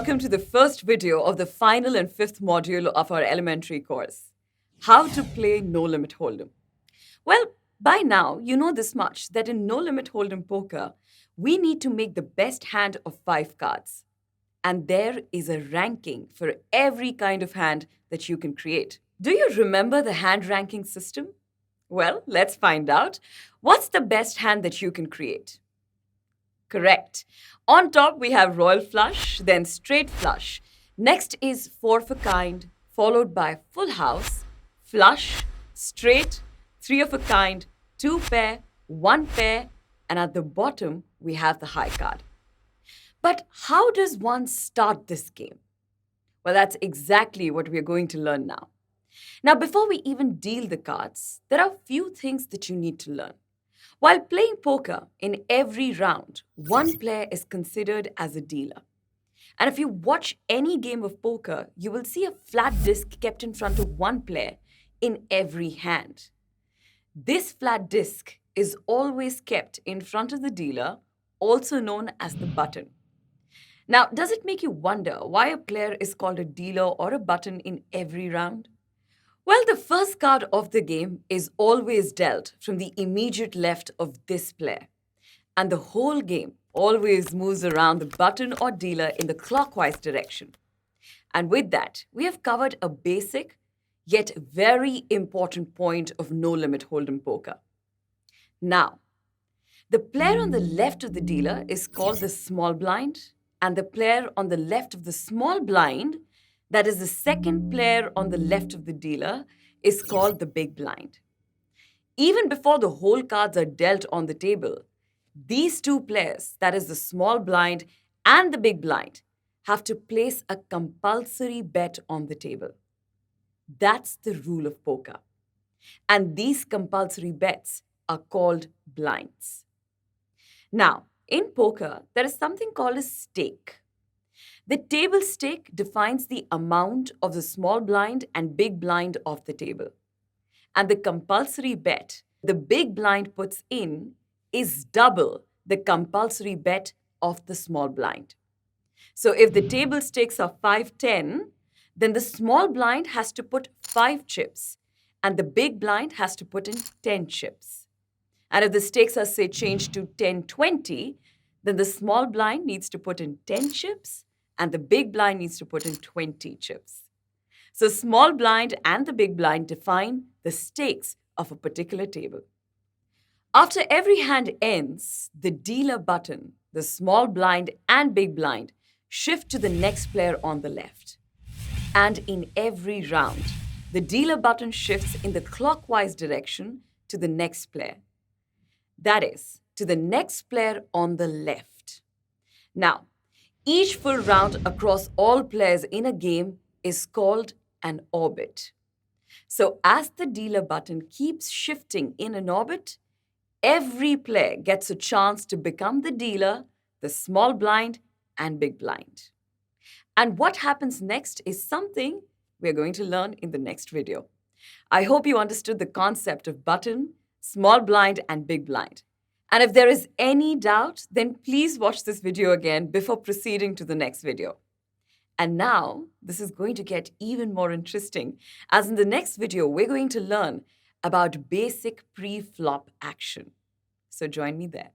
welcome to the first video of the final and fifth module of our elementary course, How to Play No Limit Hold'em. Well, by now, you know this much that in No Limit Hold'em poker, we need to make the best hand of 5 cards. And there is a ranking for every kind of hand that you can create. Do you remember the hand ranking system? Well, let's find out. What's the best hand that you can create? Correct. On top, we have royal flush, then straight flush. Next is 4 of a kind, followed by full house, flush, straight, 3 of a kind, 2 pair, 1 pair, and at the bottom, we have the high card. But how does one start this game? Well, that's exactly what we're going to learn now. Now, before we even deal the cards, there are a few things that you need to learn. While playing poker, in every round, one player is considered as a dealer. And if you watch any game of poker, you will see a flat disc kept in front of one player in every hand. This flat disc is always kept in front of the dealer, also known as the button. Now, does it make you wonder why a player is called a dealer or a button in every round? Well, the first card of the game is always dealt from the immediate left of this player. And the whole game always moves around the button or dealer in the clockwise direction. And with that, we have covered a basic yet very important point of no limit hold'em poker. Now, the player on the left of the dealer is called the small blind, and the player on the left of the small blind, that is the second player on the left of the dealer, is called the big blind. Even before the whole cards are dealt on the table, these two players, that is the small blind and the big blind, have to place a compulsory bet on the table. That's the rule of poker. And these compulsory bets are called blinds. Now, in poker, there is something called a stake. The table stake defines the amount of the small blind and big blind of the table. And the compulsory bet the big blind puts in is double the compulsory bet of the small blind. So if the table stakes are 5-10, then the small blind has to put 5 chips and the big blind has to put in 10 chips. And if the stakes are, say, changed to 10-20, then the small blind needs to put in 10 chips and the big blind needs to put in 20 chips. So small blind and the big blind define the stakes of a particular table. After every hand ends, the dealer button, the small blind and big blind shift to the next player on the left. And in every round, the dealer button shifts in the clockwise direction to the next player. That is, to the next player on the left. Now, each full round across all players in a game is called an orbit. So as the dealer button keeps shifting in an orbit, every player gets a chance to become the dealer, the small blind, and big blind. And what happens next is something we're going to learn in the next video. I hope you understood the concept of button, small blind, and big blind. And if there is any doubt, then please watch this video again before proceeding to the next video. And now, this is going to get even more interesting, as in the next video, we're going to learn about basic pre-flop action. So join me there.